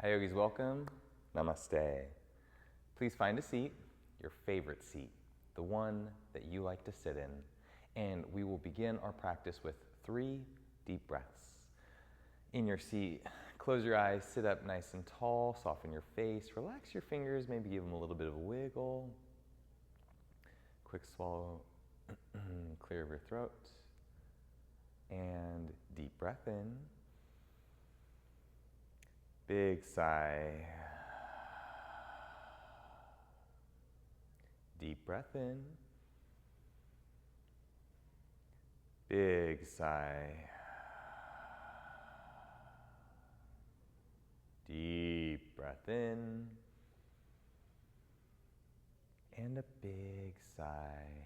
Hi yogis, welcome. Namaste. Please find a seat, your favorite seat, the one that you like to sit in, and we will begin our practice with 3 deep breaths. In your seat, close your eyes, sit up nice and tall, soften your face, relax your fingers, maybe give them a little bit of a wiggle. Quick swallow, clear your throat, and deep breath in. Big sigh. Deep breath in. Big sigh. Deep breath in. And a big sigh.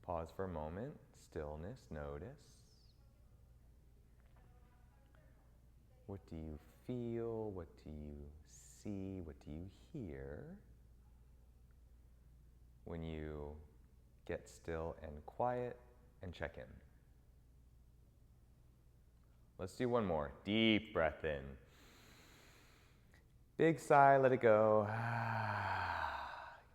Pause for a moment. Stillness, notice. What do you feel? What do you see? What do you hear when you get still and quiet and check in? Let's do one more. Deep breath in. Big sigh, let it go.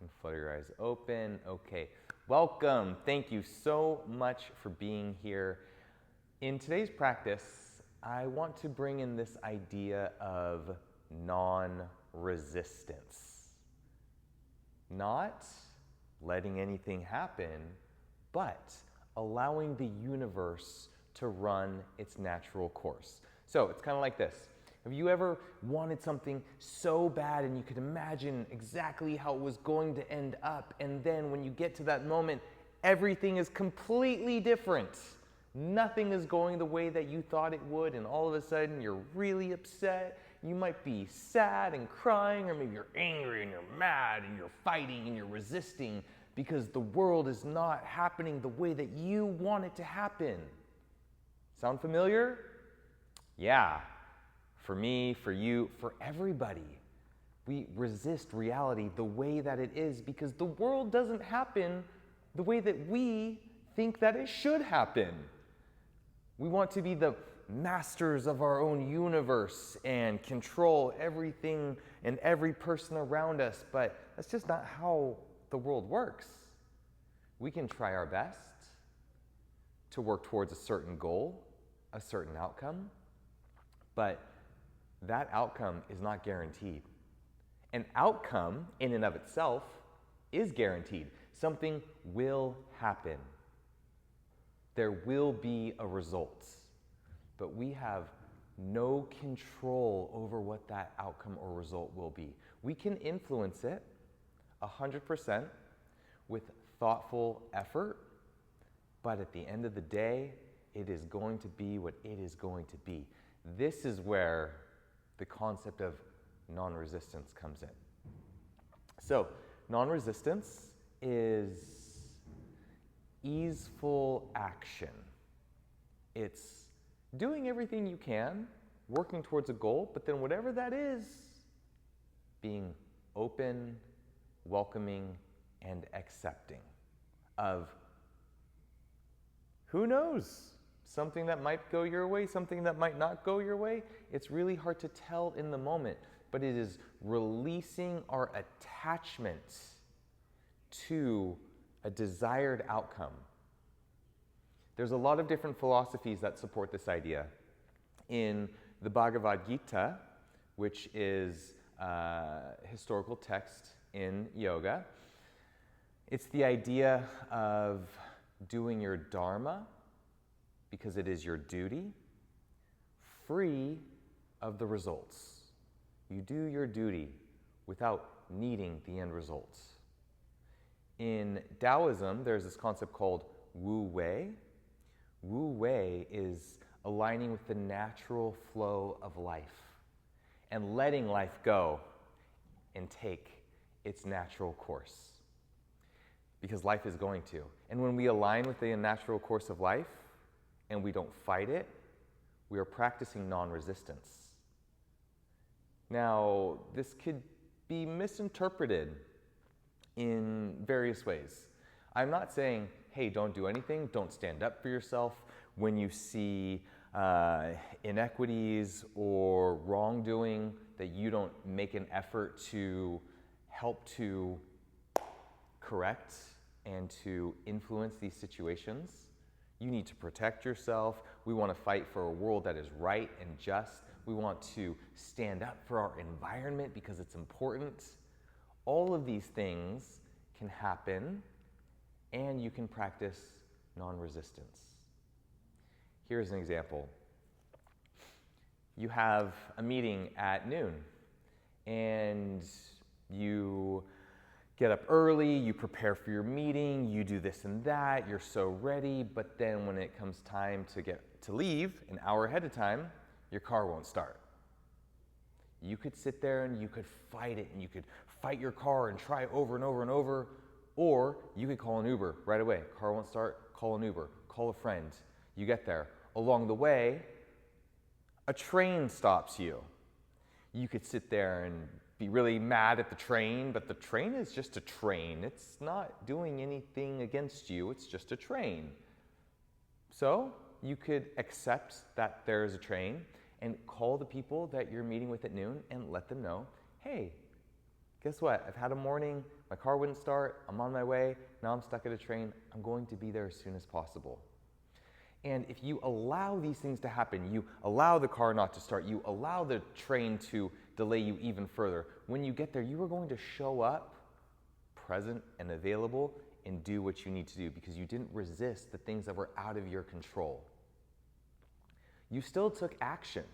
You can flutter your eyes open. Okay, welcome. Thank you so much for being here. In today's practice, I want to bring in this idea of non-resistance. Not letting anything happen, but allowing the universe to run its natural course. So it's kind of like this. Have you ever wanted something so bad and you could imagine exactly how it was going to end up, and then when you get to that moment, everything is completely different? Nothing is going the way that you thought it would, and all of a sudden you're really upset. You might be sad and crying, or maybe you're angry and you're mad and you're fighting and you're resisting because the world is not happening the way that you want it to happen. Sound familiar? Yeah. For me, for you, for everybody. We resist reality the way that it is because the world doesn't happen the way that we think that it should happen. We want to be the masters of our own universe and control everything and every person around us, but that's just not how the world works. We can try our best to work towards a certain goal, a certain outcome, but that outcome is not guaranteed. An outcome in and of itself is guaranteed. Something will happen. There will be a result, but we have no control over what that outcome or result will be. We can influence it 100% with thoughtful effort, but at the end of the day, it is going to be what it is going to be. This is where the concept of non-resistance comes in. So, non-resistance is easeful action. It's doing everything you can, working towards a goal, but then whatever that is, being open, welcoming, and accepting of who knows? Something that might go your way, something that might not go your way. It's really hard to tell in the moment, but it is releasing our attachment to a desired outcome. There's a lot of different philosophies that support this idea. In the Bhagavad Gita, which is a historical text in yoga, it's the idea of doing your dharma because it is your duty, free of the results. You do your duty without needing the end results. In Taoism, there's this concept called Wu Wei. Wu Wei is aligning with the natural flow of life and letting life go and take its natural course. Because life is going to. And when we align with the natural course of life and we don't fight it, we are practicing non-resistance. Now, this could be misinterpreted in various ways. I'm not saying, hey, don't do anything, don't stand up for yourself. when you see inequities or wrongdoing, that you don't make an effort to help to correct and to influence these situations. You need to protect yourself. We want to fight for a world that is right and just. We want to stand up for our environment because it's important. All of these things can happen, and you can practice non-resistance. Here's an example. You have a meeting at noon, and you get up early, you prepare for your meeting, you do this and that, you're so ready, but then when it comes time to leave an hour ahead of time, your car won't start. You could sit there and you could fight it, and you could fight your car and try over and over and over, or you could call an Uber right away. Car won't start, call an Uber, call a friend. You get there. Along the way, a train stops you. You could sit there and be really mad at the train, but the train is just a train. It's not doing anything against you, it's just a train. So you could accept that there's a train and call the people that you're meeting with at noon and let them know, hey, guess what? I've had a morning, my car wouldn't start, I'm on my way, now I'm stuck at a train, I'm going to be there as soon as possible. And if you allow these things to happen, you allow the car not to start, you allow the train to delay you even further, when you get there, you are going to show up present and available and do what you need to do because you didn't resist the things that were out of your control. You still took action.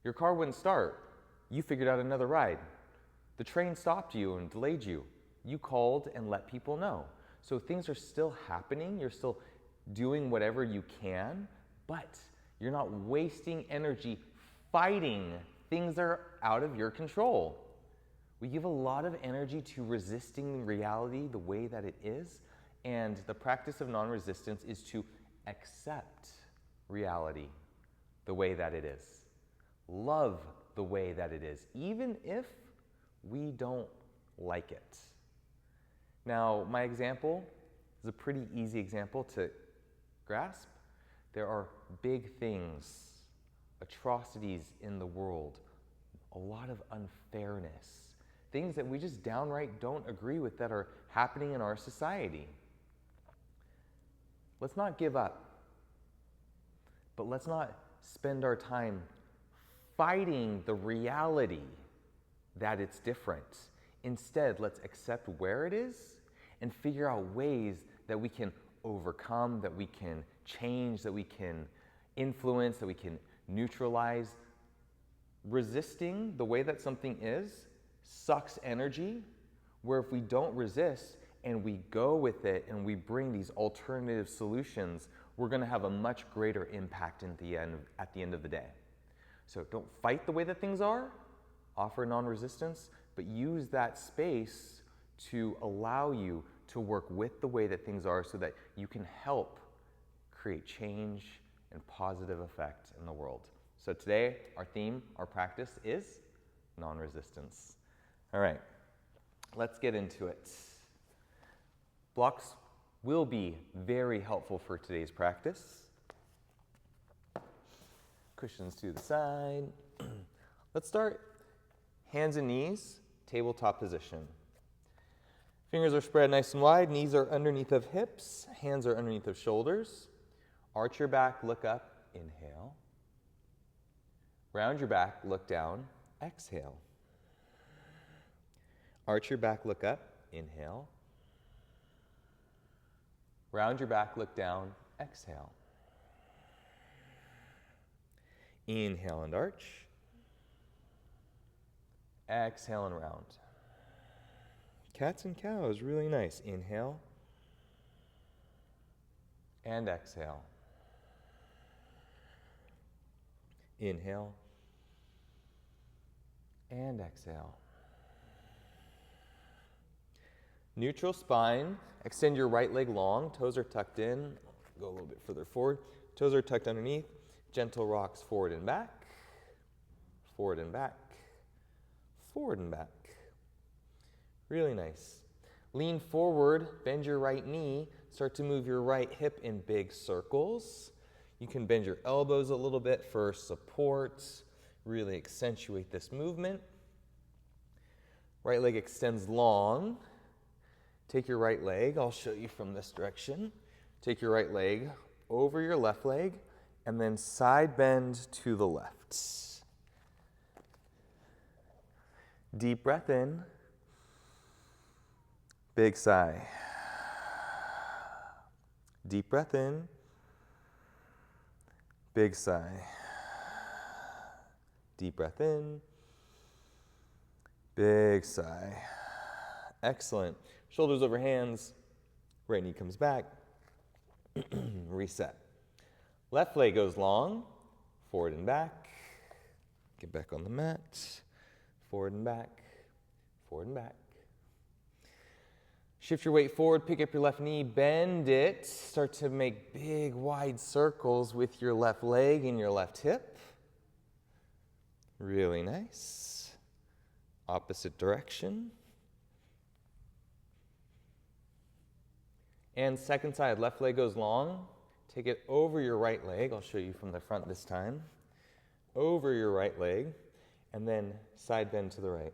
Your car wouldn't start. You figured out another ride. The train stopped you and delayed you. You called and let people know. So things are still happening. You're still doing whatever you can, but you're not wasting energy fighting things that are out of your control. We give a lot of energy to resisting reality the way that it is, and the practice of non-resistance is to accept reality the way that it is. Love the way that it is, even if we don't like it. Now, my example is a pretty easy example to grasp. There are big things, atrocities in the world, a lot of unfairness, things that we just downright don't agree with that are happening in our society. Let's not give up, but let's not spend our time fighting the reality that it's different. Instead, let's accept where it is and figure out ways that we can overcome, that we can change, that we can influence, that we can neutralize. Resisting the way that something is sucks energy, where if we don't resist and we go with it and we bring these alternative solutions, we're going to have a much greater impact at the end of the day. So don't fight the way that things are, offer non-resistance, but use that space to allow you to work with the way that things are so that you can help create change and positive effect in the world. So today, our theme, our practice is non-resistance. All right, let's get into it. Blocks will be very helpful for today's practice. Cushions to the side. Let's start hands and knees, tabletop position. Fingers are spread nice and wide, knees are underneath of hips, hands are underneath of shoulders. Arch your back, look up, inhale. Round your back, look down, exhale. Arch your back, look up, inhale. Round your back, look down, exhale. Inhale and arch. Exhale and round. Cats and cows, really nice. Inhale and exhale. Inhale and exhale. Neutral spine. Extend your right leg long. Toes are tucked in. Go a little bit further forward. Toes are tucked underneath. Gentle rocks forward and back. Forward and back. Forward and back. Really nice. Lean forward. Bend your right knee. Start to move your right hip in big circles. You can bend your elbows a little bit for support, really accentuate this movement. Right leg extends long. Take your right leg, I'll show you from this direction. Take your right leg over your left leg, and then side bend to the left. Deep breath in. Big sigh. Deep breath in. Big sigh. Deep breath in. Big sigh. Excellent. Shoulders over hands. Right knee comes back. Reset. Left leg goes long. Forward and back. Get back on the mat. Forward and back. Forward and back. Shift your weight forward, pick up your left knee, bend it. Start to make big, wide circles with your left leg and your left hip. Really nice. Opposite direction. And second side, left leg goes long. Take it over your right leg. I'll show you from the front this time. Over your right leg, and then side bend to the right.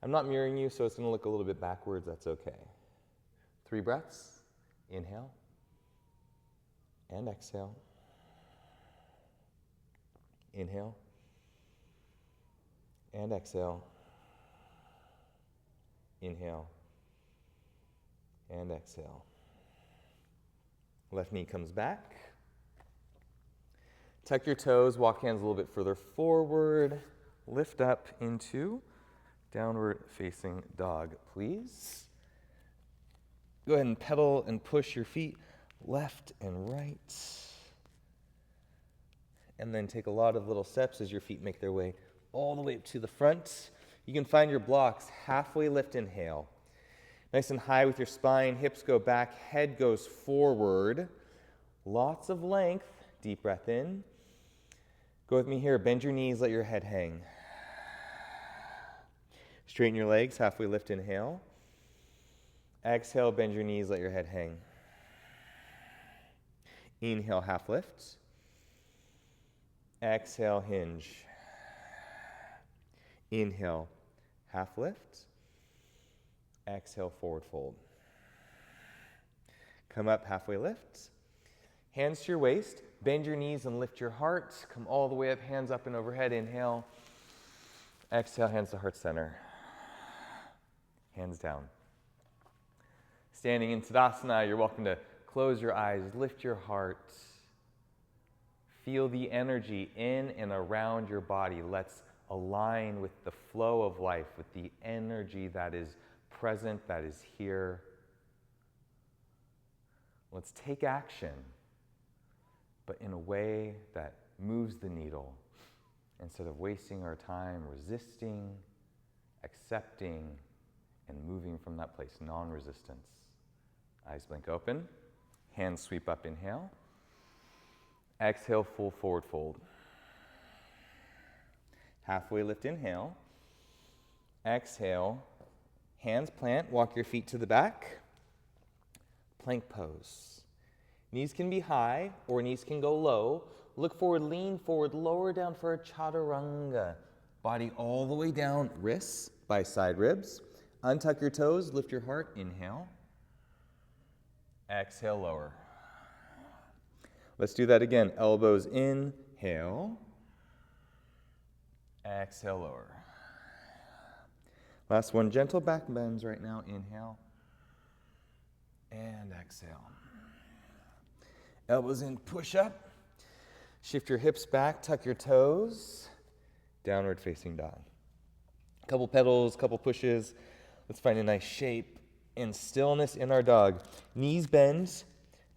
I'm not mirroring you, so it's going to look a little bit backwards. That's okay. 3 breaths. Inhale and exhale. Inhale and exhale. Inhale and exhale. Left knee comes back. Tuck your toes, walk hands a little bit further forward. Lift up into downward facing dog, please. Go ahead and pedal and push your feet left and right. And then take a lot of little steps as your feet make their way all the way up to the front. You can find your blocks. Halfway lift, inhale. Nice and high with your spine, hips go back, head goes forward. Lots of length. Deep breath in. Go with me here. Bend your knees, let your head hang. Straighten your legs, halfway lift, inhale. Exhale, bend your knees, let your head hang. Inhale, half lift. Exhale, hinge. Inhale, half lift. Exhale, forward fold. Come up, halfway lift. Hands to your waist. Bend your knees and lift your heart. Come all the way up, hands up and overhead. Inhale. Exhale, hands to heart center. Hands down. Standing in Tadasana, you're welcome to close your eyes, lift your heart. Feel the energy in and around your body. Let's align with the flow of life, with the energy that is present, that is here. Let's take action, but in a way that moves the needle instead of wasting our time resisting, accepting, and moving from that place, non-resistance. Eyes blink open, hands sweep up, inhale. Exhale, full forward fold. Halfway lift, inhale. Exhale, hands plant, walk your feet to the back. Plank pose. Knees can be high or knees can go low. Look forward, lean forward, lower down for a chaturanga. Body all the way down, wrists by side ribs. Untuck your toes, lift your heart, inhale. Exhale, lower. Let's do that again. Elbows inhale. Exhale, lower. Last one, gentle back bends right now. Inhale and exhale. Elbows in, push up. Shift your hips back, tuck your toes. Downward facing dog. Couple pedals, couple pushes. Let's find a nice shape and stillness in our dog. Knees bend,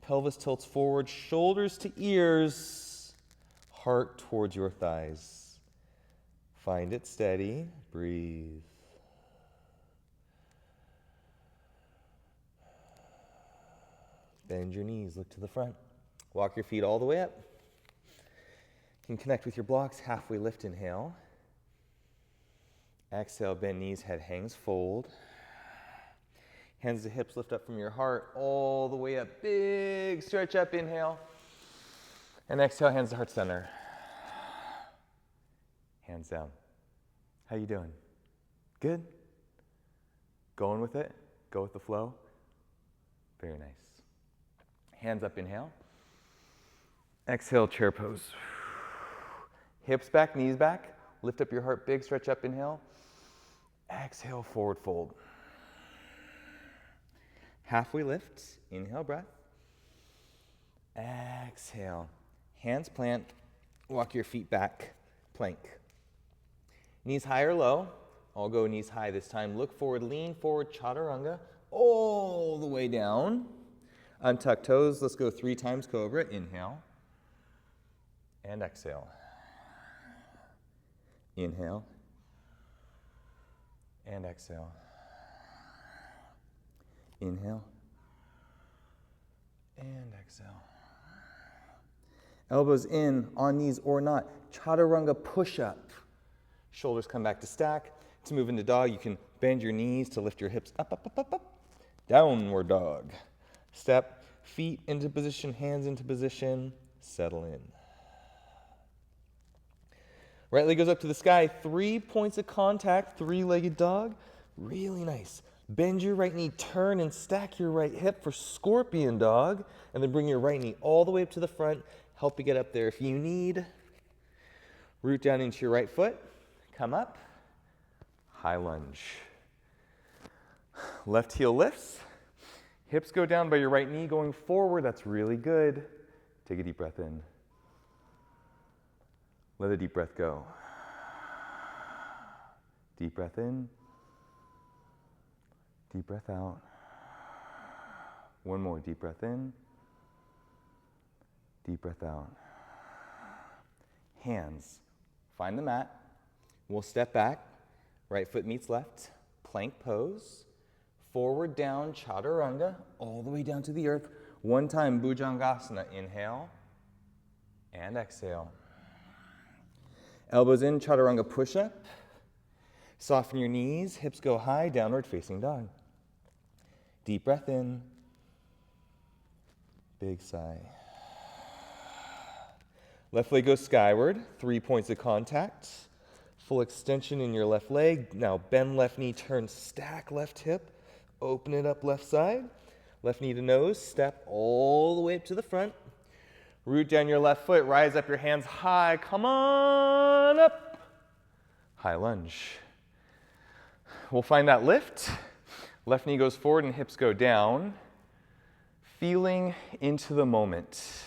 pelvis tilts forward, shoulders to ears, heart towards your thighs. Find it steady, breathe. Bend your knees, look to the front. Walk your feet all the way up. You can connect with your blocks, halfway lift, inhale. Exhale, bend knees, head hangs, fold. Hands to hips, lift up from your heart, all the way up. Big stretch up, inhale. And exhale, hands to heart center. Hands down. How you doing? Good? Going with it? Go with the flow? Very nice. Hands up, inhale. Exhale, chair pose. Hips back, knees back. Lift up your heart big, stretch up, inhale. Exhale, forward fold. Halfway lift, inhale, breath. Exhale. Hands plant, walk your feet back, plank. Knees high or low. I'll go knees high this time. Look forward, lean forward, chaturanga, all the way down. Untuck toes. Let's go 3 times cobra. Inhale. And exhale. Inhale. And exhale. Inhale. And exhale. Elbows in, on knees or not. Chaturanga push-up. Shoulders come back to stack. To move into dog, you can bend your knees to lift your hips up, up, up, up, up. Downward dog. Step, feet into position, hands into position. Settle in. Right leg goes up to the sky. 3 points of contact, 3-legged dog. Really nice. Bend your right knee, turn and stack your right hip for scorpion dog. And then bring your right knee all the way up to the front. Help you get up there if you need. Root down into your right foot. Come up. High lunge. Left heel lifts. Hips go down by your right knee going forward. That's really good. Take a deep breath in. Let a deep breath go. Deep breath in. Deep breath out. One more deep breath in. Deep breath out. Hands. Find the mat. We'll step back. Right foot meets left. Plank pose. Forward down, chaturanga, all the way down to the earth. 1 time, bhujangasana. Inhale and exhale. Elbows in, chaturanga push-up. Soften your knees, hips go high, downward facing dog. Deep breath in. Big sigh. Left leg goes skyward, 3 points of contact. Full extension in your left leg. Now bend left knee, turn, stack left hip. Open it up left side. Left knee to nose, step all the way up to the front. Root down your left foot, rise up your hands high. Come on up. High lunge. We'll find that lift. Left knee goes forward and hips go down. Feeling into the moment.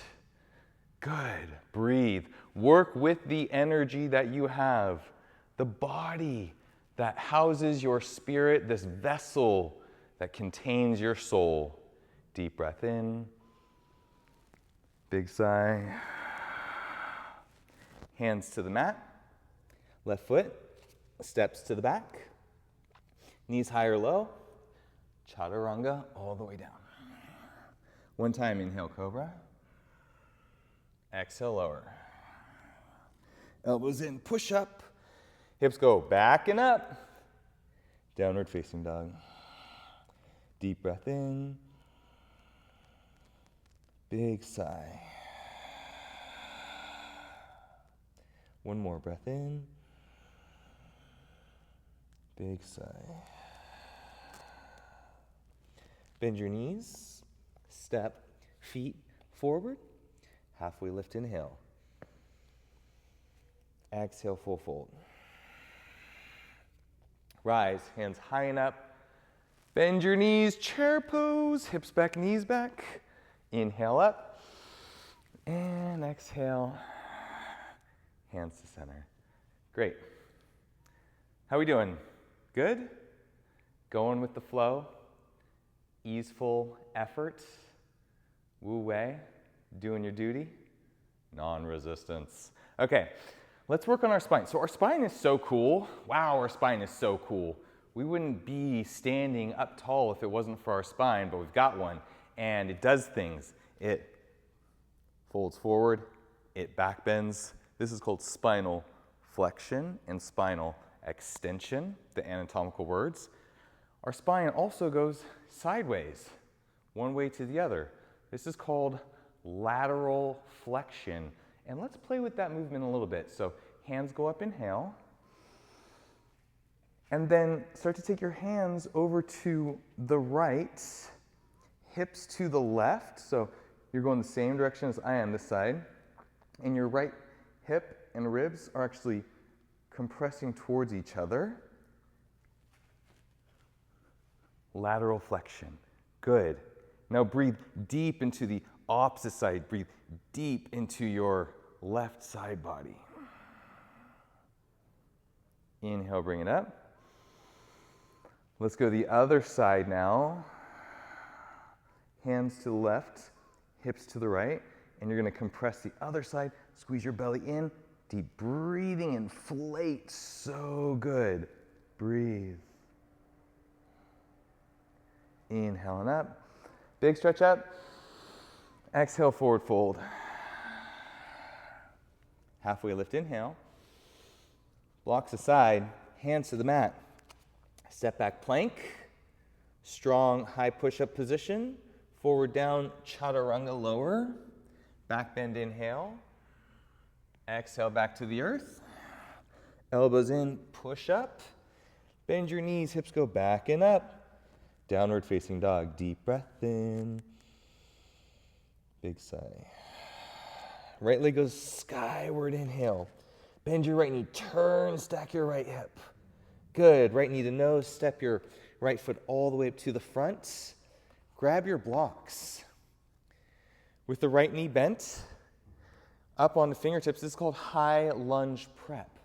Good. Breathe. Work with the energy that you have. The body that houses your spirit, this vessel that contains your soul. Deep breath in. Big sigh. Hands to the mat. Left foot steps to the back. Knees high or low. Chaturanga all the way down. 1 time, inhale, cobra. Exhale, lower. Elbows in, push up. Hips go back and up. Downward facing dog. Deep breath in. Big sigh. 1 more breath in. Big sigh. Bend your knees. Step, feet forward. Halfway lift, inhale. Exhale, full fold. Rise, hands high and up. Bend your knees, chair pose, hips back, knees back. Inhale up. And exhale. Hands to center. Great. How are we doing? Good? Going with the flow? Easeful effort? Wu wei? Doing your duty? Non-resistance. Okay, let's work on our spine. So our spine is so cool. Wow, our spine is so cool. We wouldn't be standing up tall if it wasn't for our spine, but we've got one. And it does things. It folds forward, it back bends. This is called spinal flexion and spinal extension, the anatomical words. Our spine also goes sideways, one way to the other. This is called lateral flexion. And let's play with that movement a little bit. So hands go up, inhale. And then start to take your hands over to the right, hips to the left. So you're going the same direction as I am this side. And your right hip and ribs are actually compressing towards each other. Lateral flexion. Good. Now breathe deep into the opposite side. Breathe deep into your left side body. Inhale, bring it up. Let's go to the other side now. Hands to the left, hips to the right, and you're going to compress the other side. Squeeze your belly in. Deep breathing, inflate. So good. Breathe. Inhaling up. Big stretch up. Exhale, forward fold. Halfway lift, inhale. Blocks aside, hands to the mat. Step back plank. Strong high push-up position. Forward down, chaturanga lower. Back bend, inhale. Exhale back to the earth. Elbows in, push up. Bend your knees, hips go back and up. Downward facing dog, deep breath in. Big sigh. Right leg goes skyward, inhale. Bend your right knee, turn, stack your right hip. Good, right knee to nose, step your right foot all the way up to the front. Grab your blocks. With the right knee bent, up on the fingertips, this is called high lunge prep.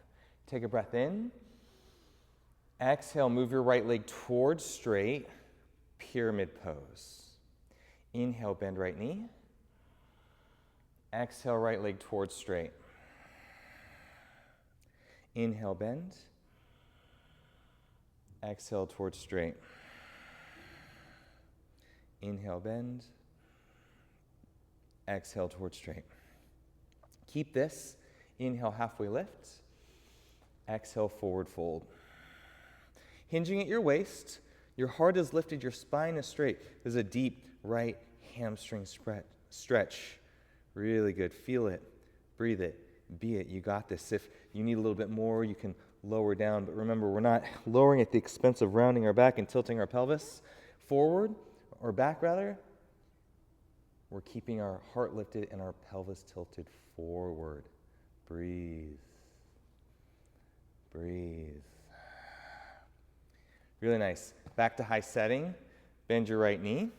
Take a breath in. Exhale, move your right leg towards straight, pyramid pose. Inhale, bend right knee. Exhale, right leg towards straight. Inhale, bend. Exhale, towards straight. Inhale, bend. Exhale, towards straight. Keep this. Inhale, halfway lift. Exhale, forward fold. Hinging at your waist, your heart is lifted, your spine is straight. There's a deep right hamstring stretch. Really good. Feel it. Breathe it. Be it. You got this. If you need a little bit more, you can lower down. But remember, we're not lowering at the expense of rounding our back and tilting our pelvis forward, or back rather. We're keeping our heart lifted and our pelvis tilted forward. Breathe. Breathe. Really nice. Back to high setting. Bend your right knee.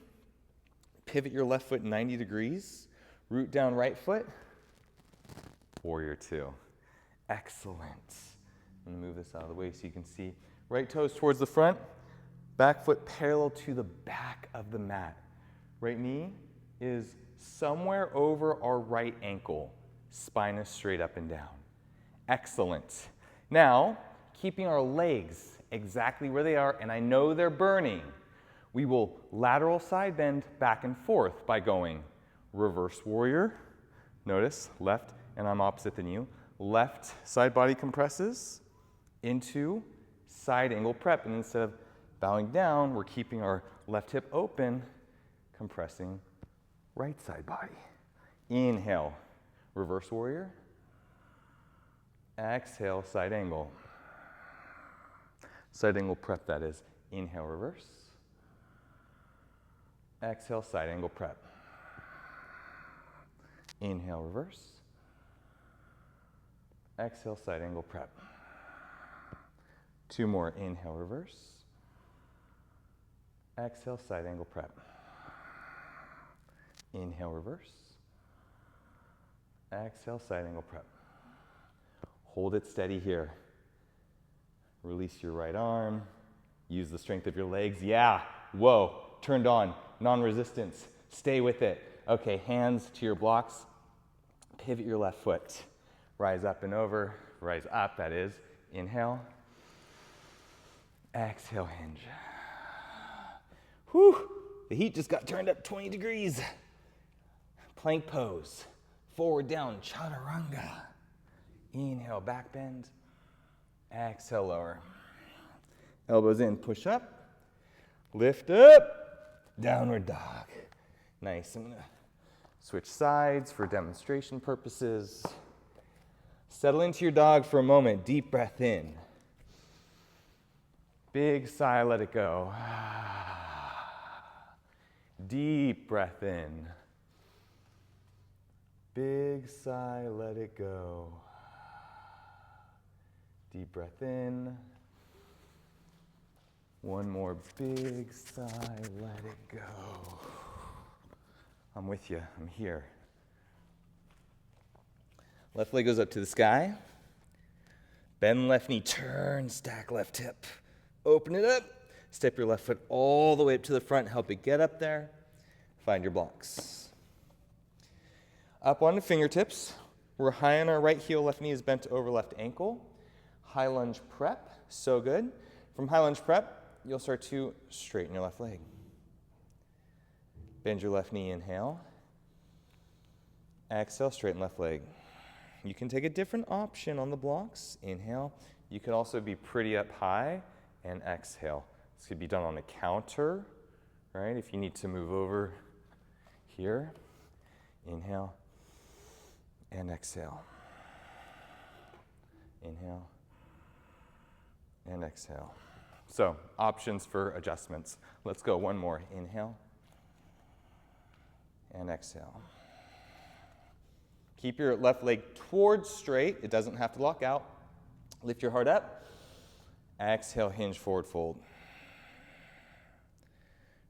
Pivot your left foot 90 degrees. Root down right foot. Warrior two. Excellent. I'm going to move this out of the way so you can see. Right toes towards the front. Back foot parallel to the back of the mat. Right knee is somewhere over our right ankle. Spine is straight up and down. Excellent. Now, keeping our legs exactly where they are, and I know they're burning, we will lateral side bend back and forth by going reverse warrior. Notice, left, and I'm opposite than you. Left side body compresses into side angle prep. And instead of bowing down, we're keeping our left hip open, compressing right side body. Inhale, reverse warrior. Exhale, side angle. Side angle prep, that is. Inhale, reverse. Exhale, side angle prep. Inhale, reverse. Exhale, side angle prep. Two more. Inhale, reverse. Exhale, side angle prep. Inhale, reverse. Exhale, side angle prep. Hold it steady here. Release your right arm. Use the strength of your legs. Yeah. Whoa. Turned on. Non-resistance. Stay with it. Okay, hands to your blocks. Pivot your left foot. Rise up and over. Rise up, that is. Inhale. Exhale, hinge. Whew. The heat just got turned up 20 degrees. Plank pose. Forward down, chaturanga. Inhale, back bend. Exhale, lower. Elbows in, push up. Lift up. Downward dog. Nice. I'm going to Switch sides for demonstration purposes. Settle into your dog for a moment. Deep breath in. Big sigh, let it go. Deep breath in. Big sigh, let it go. Deep breath in. One more big sigh, let it go. I'm with you, I'm here. Left leg goes up to the sky. Bend left knee, turn, stack left hip. Open it up. Step your left foot all the way up to the front, help it get up there. Find your blocks. Up on the fingertips. We're high on our right heel, left knee is bent over left ankle. High lunge prep, so good. From high lunge prep, you'll start to straighten your left leg. Bend your left knee, inhale. Exhale, straighten left leg. You can take a different option on the blocks. Inhale. You could also be pretty up high and exhale. This could be done on a counter, right? If you need to move over here. Inhale and exhale. Inhale and exhale. So, options for adjustments. Let's go one more. Inhale and exhale. Keep your left leg towards straight. It doesn't have to lock out. Lift your heart up. Exhale, hinge, forward fold.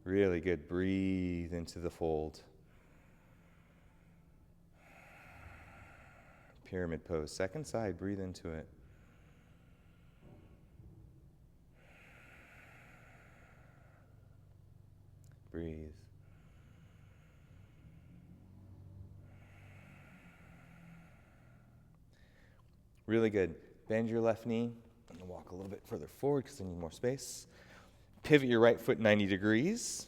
Really good. Breathe into the fold. Pyramid pose. Second side, breathe into it. Breathe. Really good. Bend your left knee and walk a little bit further forward because I need more space. Pivot your right foot 90 degrees.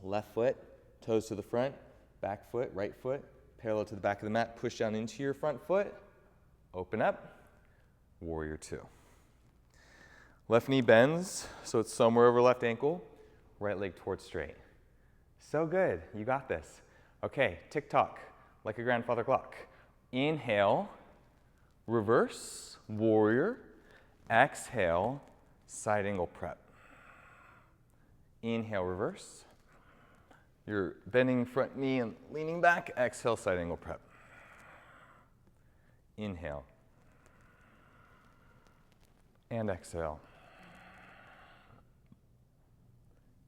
Left foot, toes to the front, back foot, right foot, parallel to the back of the mat. Push down into your front foot. Open up. Warrior two. Left knee bends, so it's somewhere over left ankle. Right leg towards straight. So good. You got this. Okay, tick-tock, like a grandfather clock. Inhale. Reverse, warrior, exhale, side angle prep. Inhale, reverse. You're bending front knee and leaning back, exhale, side angle prep. Inhale. And exhale.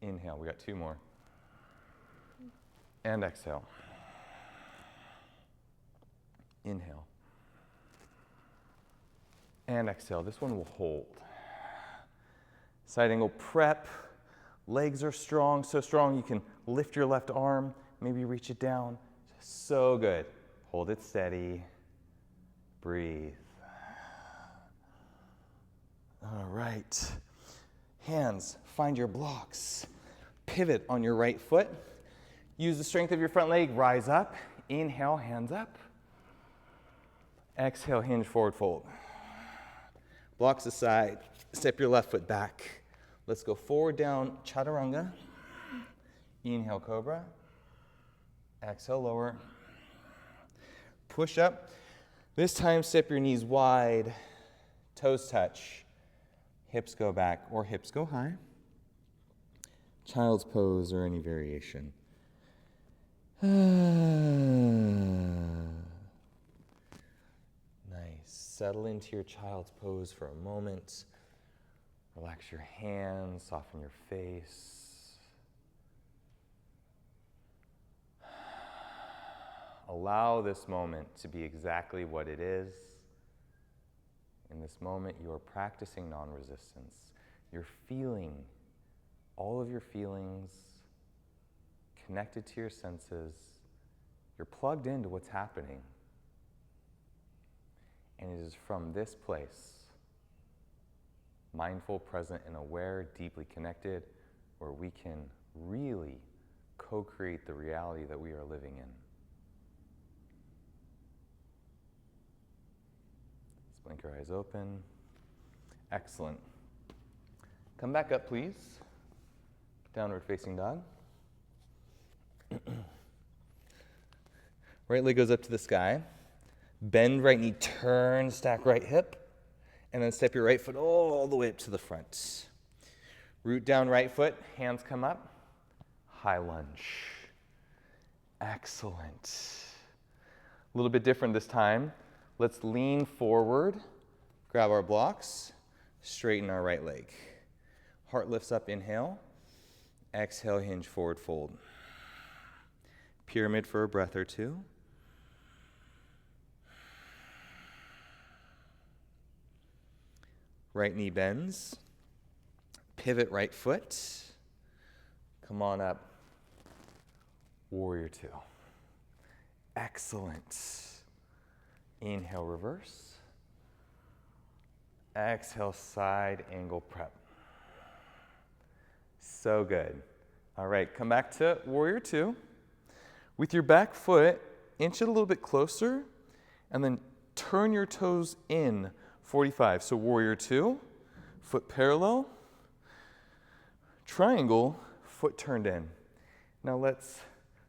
Inhale, we got two more. And exhale. Inhale. And exhale. This one will hold. Side angle prep. Legs are strong, so strong you can lift your left arm, maybe reach it down. Just so good. Hold it steady. Breathe. All right. Hands, find your blocks. Pivot on your right foot. Use the strength of your front leg. Rise up. Inhale, hands up. Exhale, hinge, forward fold. Blocks aside. Step your left foot back. Let's go forward down, chaturanga. Inhale, cobra. Exhale, lower. Push up. This time, step your knees wide. Toes touch. Hips go back or hips go high. Child's pose or any variation. Nice. Settle into your child's pose for a moment. Relax your hands, soften your face. Allow this moment to be exactly what it is. In this moment, you are practicing non-resistance. You're feeling all of your feelings, connected to your senses. You're plugged into what's happening. And it is from this place, mindful, present, and aware, deeply connected, where we can really co-create the reality that we are living in. Let's blink our eyes open. Excellent. Come back up, please. Downward facing dog. Right leg goes up to the sky. Bend right knee, turn, stack right hip. And then step your right foot all the way up to the front. Root down right foot, hands come up. High lunge. Excellent. A little bit different this time. Let's lean forward, grab our blocks, straighten our right leg. Heart lifts up, inhale. Exhale, hinge, forward fold. Pyramid for a breath or two. Right knee bends. Pivot right foot. Come on up. Warrior two. Excellent. Inhale, reverse. Exhale, side angle prep. So good. All right, come back to warrior two. With your back foot, inch it a little bit closer, and then turn your toes in 45. So warrior two, foot parallel, triangle, foot turned in. Now let's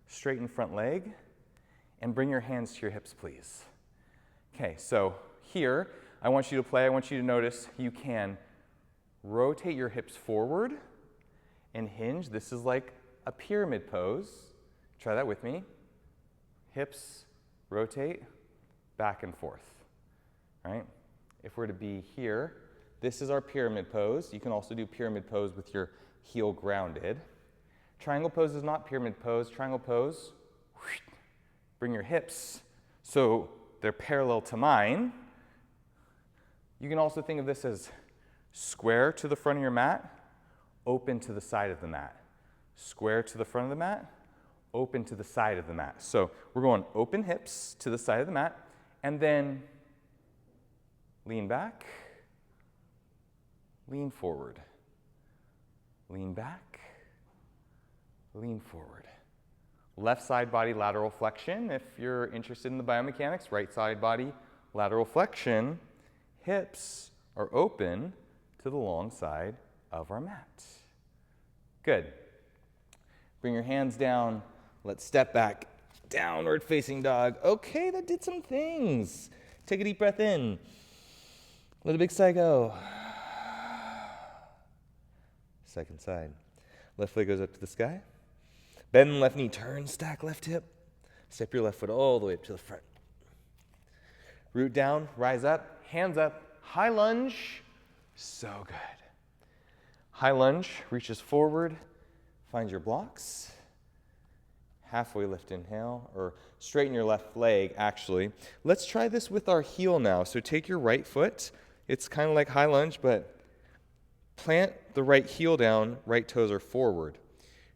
straighten front leg and bring your hands to your hips, please. Okay, so here, I want you to notice you can rotate your hips forward and hinge. This is like a pyramid pose. Try that with me. Hips, rotate, back and forth, right? If we're to be here, this is our pyramid pose. You can also do pyramid pose with your heel grounded. Triangle pose is not pyramid pose. Triangle pose, bring your hips so they're parallel to mine. You can also think of this as square to the front of your mat, open to the side of the mat. Square to the front of the mat, open to the side of the mat. So we're going open hips to the side of the mat, and then lean back, lean forward, lean back, lean forward. Left side body lateral flexion. If you're interested in the biomechanics, right side body lateral flexion. Hips are open to the long side of our mat. Good. Bring your hands down. Let's step back. Downward facing dog. Okay, that did some things. Take a deep breath in. Let a big sigh go. Second side. Left leg goes up to the sky. Bend left knee, turn, stack left hip. Step your left foot all the way up to the front. Root down, rise up, hands up, high lunge. So good. High lunge, reaches forward, find your blocks. Halfway lift, inhale, or straighten your left leg, actually. Let's try this with our heel now. So take your right foot. It's kind of like high lunge, but plant the right heel down, right toes are forward.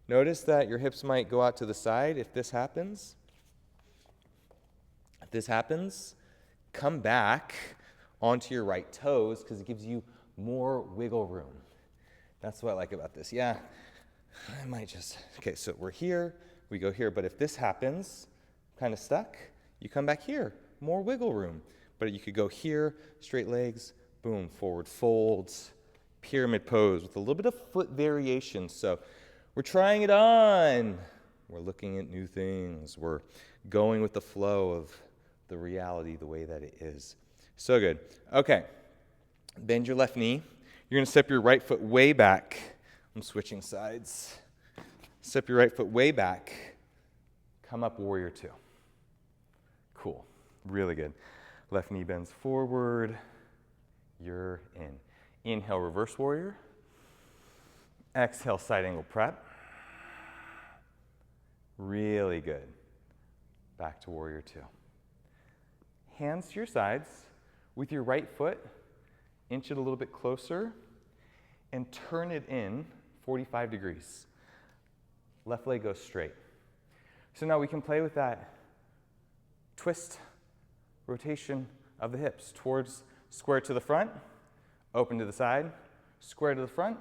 Notice that your hips might go out to the side if this happens. If this happens, come back onto your right toes because it gives you more wiggle room. That's what I like about this. Yeah, I might just, okay, so we're here, we go here, but if this happens, kind of stuck, you come back here, more wiggle room. But you could go here, straight legs, boom, forward folds, pyramid pose with a little bit of foot variation. So we're trying it on. We're looking at new things. We're going with the flow of the reality the way that it is. So good. Okay. Bend your left knee. You're going to step your right foot way back. I'm switching sides. Step your right foot way back. Come up, warrior two. Cool. Really good. Left knee bends forward. You're in. Inhale, reverse warrior. Exhale, side angle prep. Really good. Back to warrior two. Hands to your sides. With your right foot, inch it a little bit closer and turn it in 45 degrees. Left leg goes straight. So now we can play with that twist, rotation of the hips towards square to the front, open to the side, square to the front,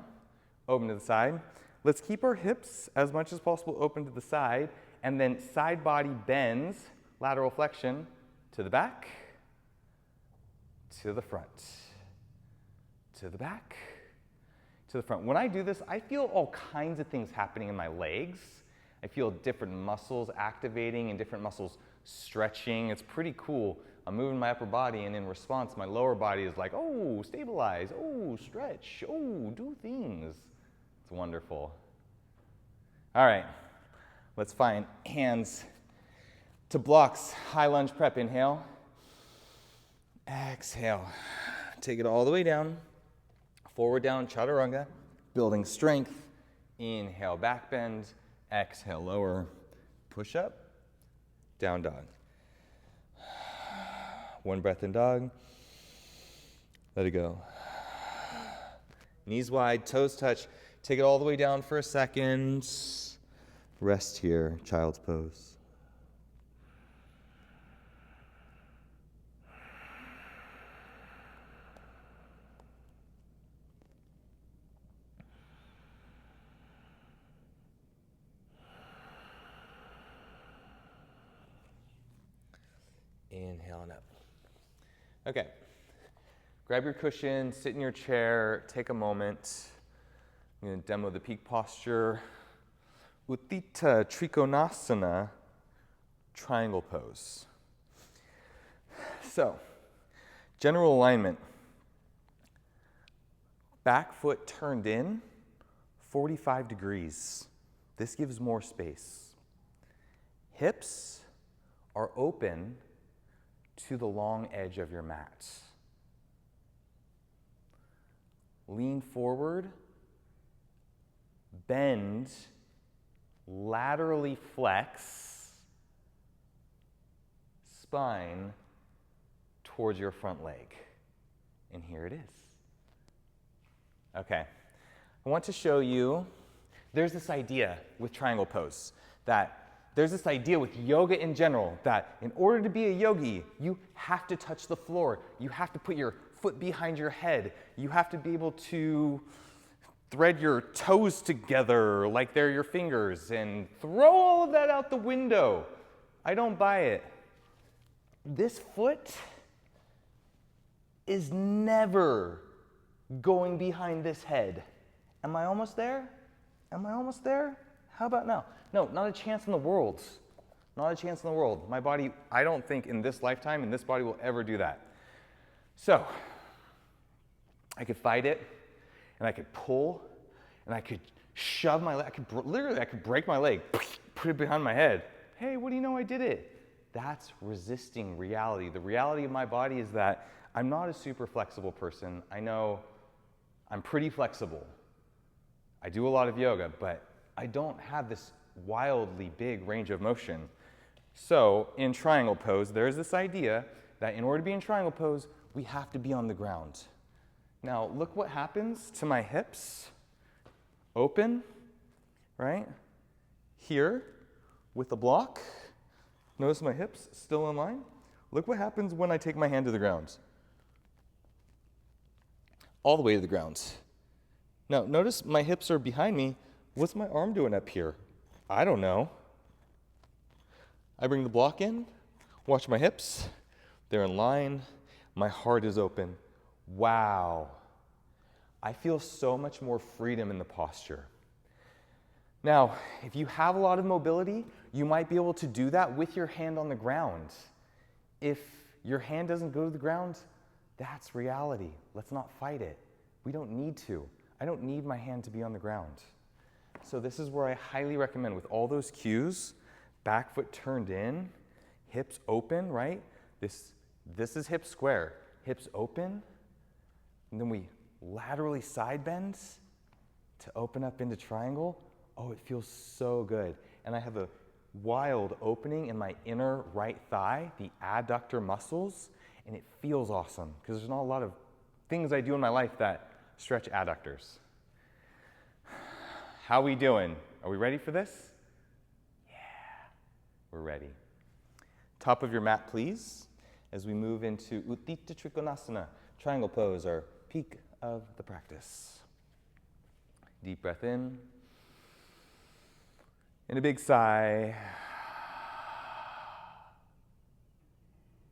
open to the side. Let's keep our hips as much as possible open to the side, and then side body bends, lateral flexion, to the back, to the front, to the back, to the front. When I do this, I feel all kinds of things happening in my legs. I feel different muscles activating and different muscles stretching. It's pretty cool. I'm moving my upper body, and in response, my lower body is like, oh, stabilize, oh, stretch, oh, do things. It's wonderful. All right, let's find hands to blocks. High lunge prep. Inhale. Exhale. Take it all the way down. Forward down, chaturanga. Building strength. Inhale, back bend. Exhale, lower. Push up. Down dog. One breath in dog. Let it go. Knees wide, toes touch. Take it all the way down for a second. Rest here, child's pose. Inhale and up. Okay. Grab your cushion, sit in your chair, take a moment. I'm going to demo the peak posture. Utthita Trikonasana, triangle pose. So, general alignment. Back foot turned in, 45 degrees. This gives more space. Hips are open to the long edge of your mat. Lean forward, bend, laterally flex, spine towards your front leg. And here it is. Okay, I want to show you, there's this idea with triangle pose that there's this idea with yoga in general that in order to be a yogi, you have to touch the floor. You have to put your foot behind your head. You have to be able to thread your toes together like they're your fingers and throw all of that out the window. I don't buy it. This foot is never going behind this head. Am I almost there? Am I almost there? How about now? No, not a chance in the world. Not a chance in the world. My body, I don't think in this lifetime, in this body will ever do that. So, I could fight it, and I could pull, and I could shove my leg, I could break my leg, put it behind my head. Hey, what do you know, I did it. That's resisting reality. The reality of my body is that I'm not a super flexible person. I know I'm pretty flexible. I do a lot of yoga, but I don't have this wildly big range of motion. So in triangle pose, there's this idea that in order to be in triangle pose, we have to be on the ground. Now look what happens to my hips. Open, right? Here with the block. Notice my hips still in line. Look what happens when I take my hand to the ground. All the way to the ground. Now notice my hips are behind me. What's my arm doing up here? I don't know. I bring the block in, watch my hips. They're in line. My heart is open. Wow. I feel so much more freedom in the posture. Now, if you have a lot of mobility, you might be able to do that with your hand on the ground. If your hand doesn't go to the ground, that's reality. Let's not fight it. We don't need to. I don't need my hand to be on the ground. So this is where I highly recommend, with all those cues, back foot turned in, hips open, right? This is hip square, hips open, and then we laterally side bend to open up into triangle. Oh, it feels so good. And I have a wild opening in my inner right thigh, the adductor muscles, and it feels awesome because there's not a lot of things I do in my life that stretch adductors. How we doing? Are we ready for this? Yeah, we're ready. Top of your mat, please, as we move into Utthita Trikonasana, triangle pose, our peak of the practice. Deep breath in. And a big sigh.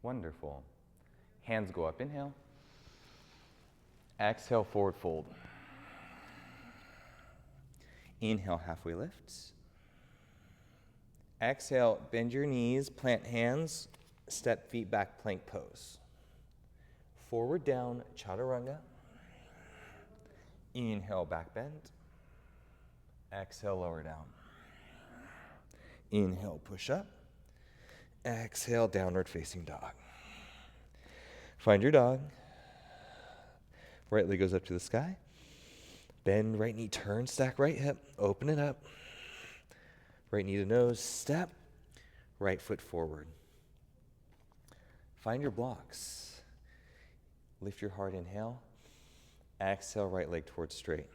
Wonderful. Hands go up, inhale. Exhale, forward fold. Inhale, halfway lift. Exhale, bend your knees, plant hands, step feet back, plank pose. Forward down, chaturanga. Inhale, back bend. Exhale, lower down. Inhale, push up. Exhale, downward facing dog. Find your dog. Right leg goes up to the sky. Bend right knee, turn, stack right hip, open it up. Right knee to nose, step. Right foot forward. Find your blocks. Lift your heart, inhale. Exhale, right leg towards straight.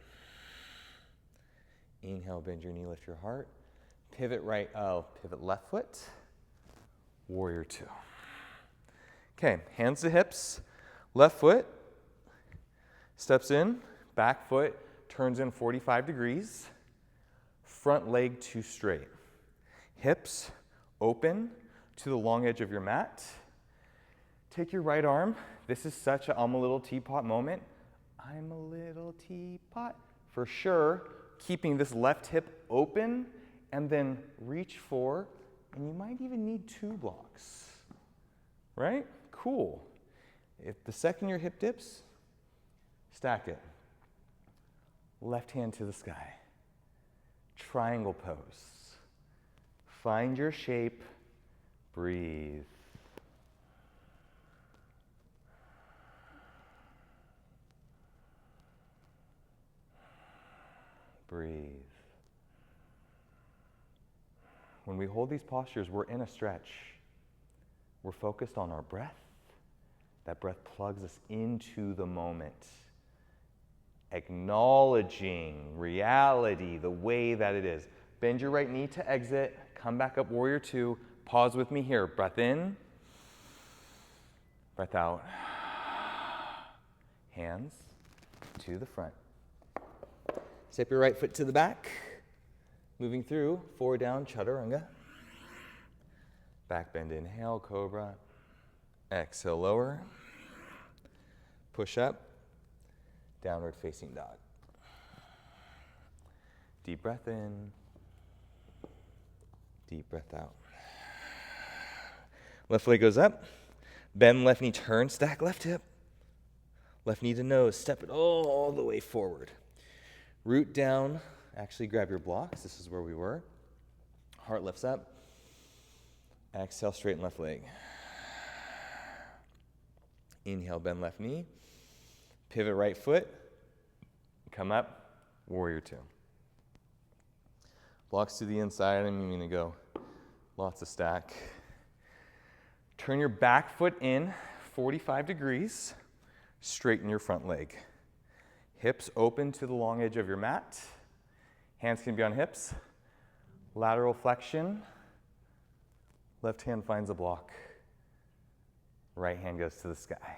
Inhale, bend your knee, lift your heart. Pivot left foot. Warrior two. Okay, hands to hips. Left foot steps in, back foot turns in 45 degrees. Front leg to straight. Hips open to the long edge of your mat. Take your right arm. This is such a I'm a little teapot moment. I'm a little teapot. For sure, keeping this left hip open and then reach for, and you might even need 2 blocks. Right? Cool. If the second your hip dips, stack it. Left hand to the sky. Triangle pose. Find your shape. Breathe. Breathe. When we hold these postures, we're in a stretch. We're focused on our breath. That breath plugs us into the moment. Acknowledging reality the way that it is. Bend your right knee to exit. Come back up, warrior two. Pause with me here. Breath in. Breath out. Hands to the front. Step your right foot to the back. Moving through, forward down, chaturanga. Back bend, inhale, cobra. Exhale, lower. Push up. Downward facing dog. Deep breath in. Deep breath out. Left leg goes up. Bend left knee, turn, stack left hip. Left knee to nose, step it all the way forward. Root down, actually grab your blocks. This is where we were. Heart lifts up. Exhale, straighten left leg. Inhale, bend left knee. Pivot right foot. Come up, warrior two. Blocks to the inside, I'm going to go lots of stack. Turn your back foot in 45 degrees. Straighten your front leg. Hips open to the long edge of your mat. Hands can be on hips. Lateral flexion. Left hand finds a block. Right hand goes to the sky.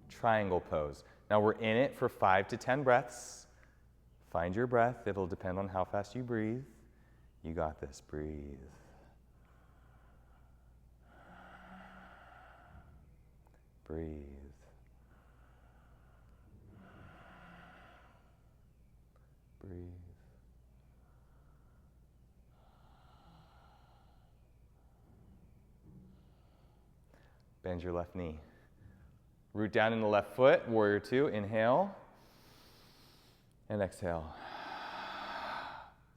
Triangle pose. Now we're in it for 5 to 10 breaths. Find your breath. It'll depend on how fast you breathe. You got this. Breathe. Breathe. Breathe. Bend your left knee. Root down in the left foot, warrior two. Inhale. And exhale.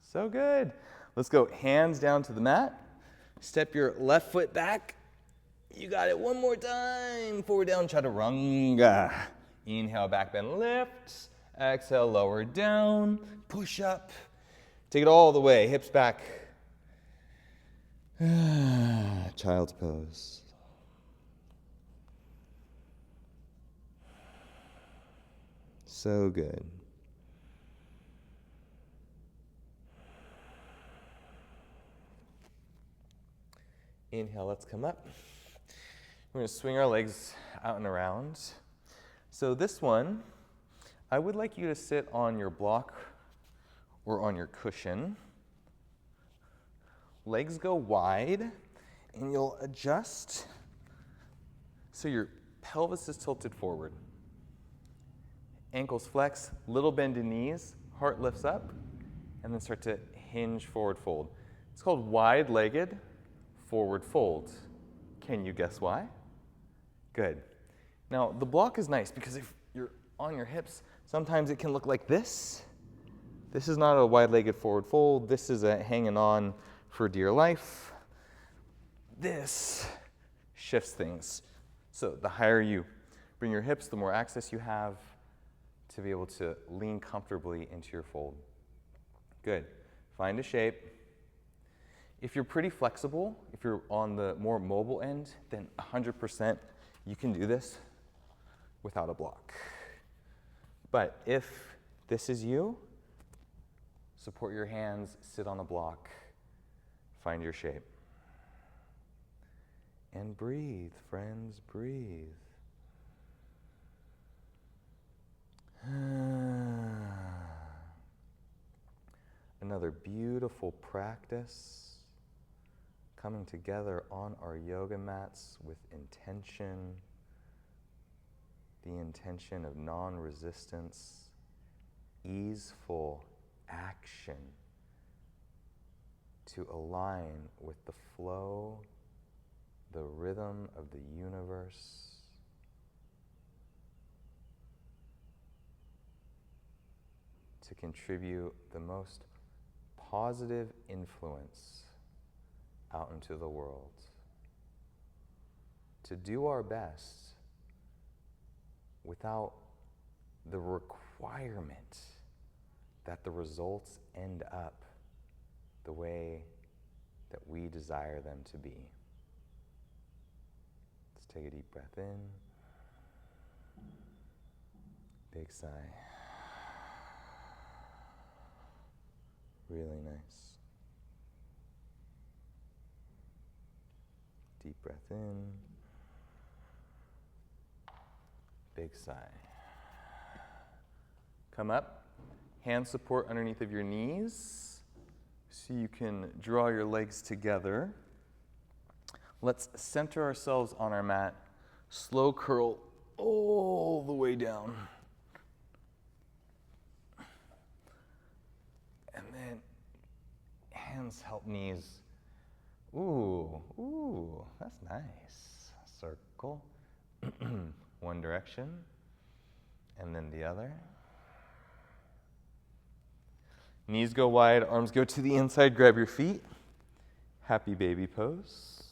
So good. Let's go hands down to the mat. Step your left foot back. You got it. One more time. Forward down, chaturanga. Inhale, back bend, lift. Exhale, lower down. Push up. Take it all the way. Hips back. Child's pose. So good. Inhale, let's come up. We're going to swing our legs out and around. So this one, I would like you to sit on your block or on your cushion. Legs go wide, and you'll adjust so your pelvis is tilted forward. Ankles flex, little bend in knees, heart lifts up, and then start to hinge forward fold. It's called wide-legged forward fold. Can you guess why? Good. Now, the block is nice because if you're on your hips, sometimes it can look like this. This is not a wide-legged forward fold. This is a hanging on for dear life. This shifts things. So the higher you bring your hips, the more access you have to be able to lean comfortably into your fold. Good. Find a shape. If you're pretty flexible, if you're on the more mobile end, then 100% you can do this without a block. But if this is you, support your hands, sit on a block, find your shape. And breathe, friends, breathe. Another beautiful practice, coming together on our yoga mats with intention, the intention of non-resistance, easeful action to align with the flow, the rhythm of the universe. To contribute the most positive influence out into the world. To do our best without the requirement that the results end up the way that we desire them to be. Let's take a deep breath in. Big sigh. Really nice. Deep breath in. Big sigh. Come up. Hand support underneath of your knees so you can draw your legs together. Let's center ourselves on our mat. Slow curl all the way down. And then hands help knees. Ooh, that's nice. Circle. One direction, and then the other. Knees go wide, arms go to the inside, grab your feet. Happy baby pose.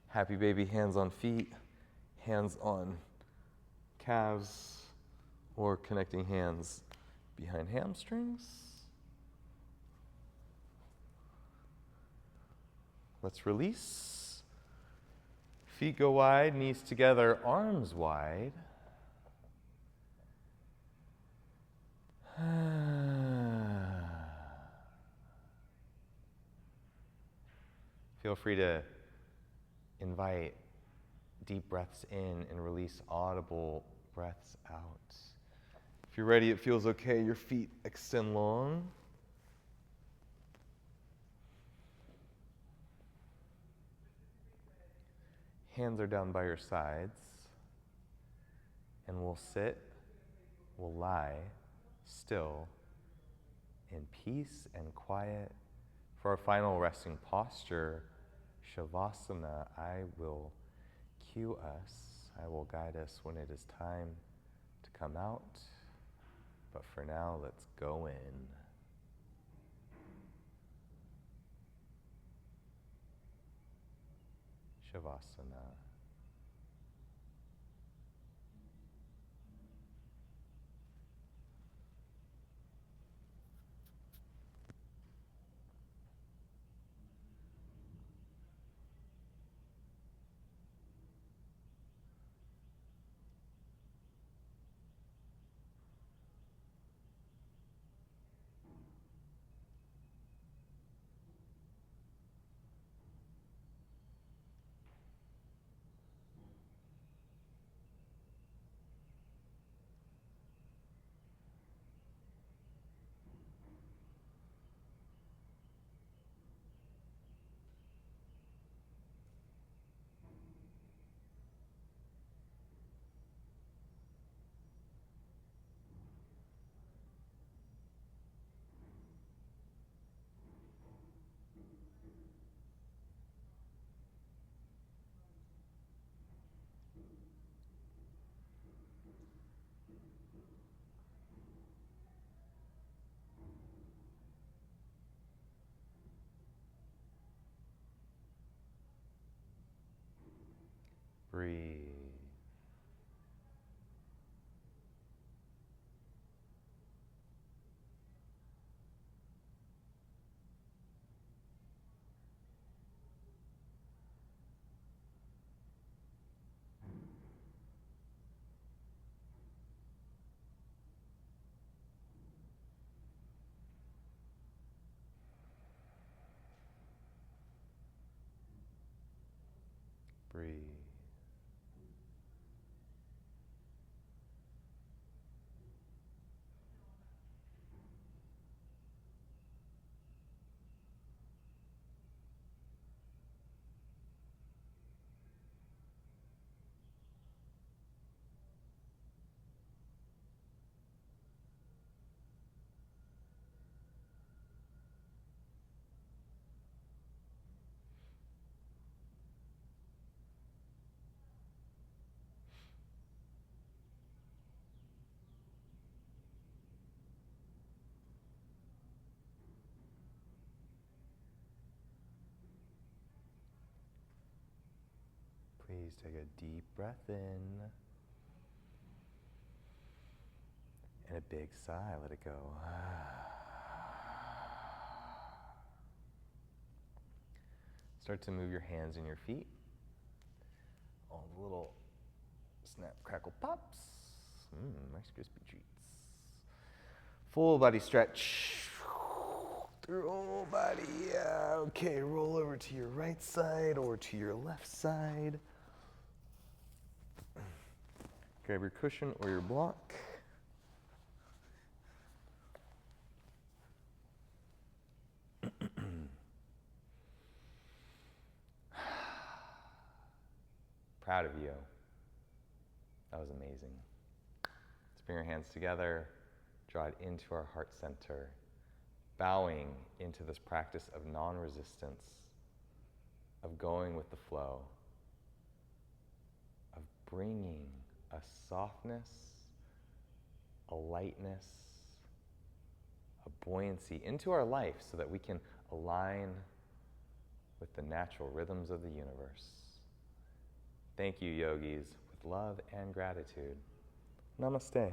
Happy baby, hands on feet, hands on calves, or connecting hands behind hamstrings. Let's release. Feet go wide, knees together, arms wide. Feel free to invite deep breaths in and release audible breaths out. If you're ready, it feels okay. Your feet extend long. Hands are down by your sides. And we'll sit, we'll lie still in peace and quiet. For our final resting posture, Shavasana, I will cue us. I will guide us when it is time to come out. But for now, let's go in. Shavasana. Breathe. Breathe. Please take a deep breath in. And a big sigh, let it go. Start to move your hands and your feet. All the little snap, crackle, pops. Nice crispy treats. Full body stretch. Through whole body, yeah. Okay, roll over to your right side or to your left side. Grab your cushion or your block. Proud of you. That was amazing. Let's bring our hands together, draw it into our heart center, bowing into this practice of non-resistance, of going with the flow, of bringing a softness, a lightness, a buoyancy into our life so that we can align with the natural rhythms of the universe. Thank you, yogis, with love and gratitude. Namaste.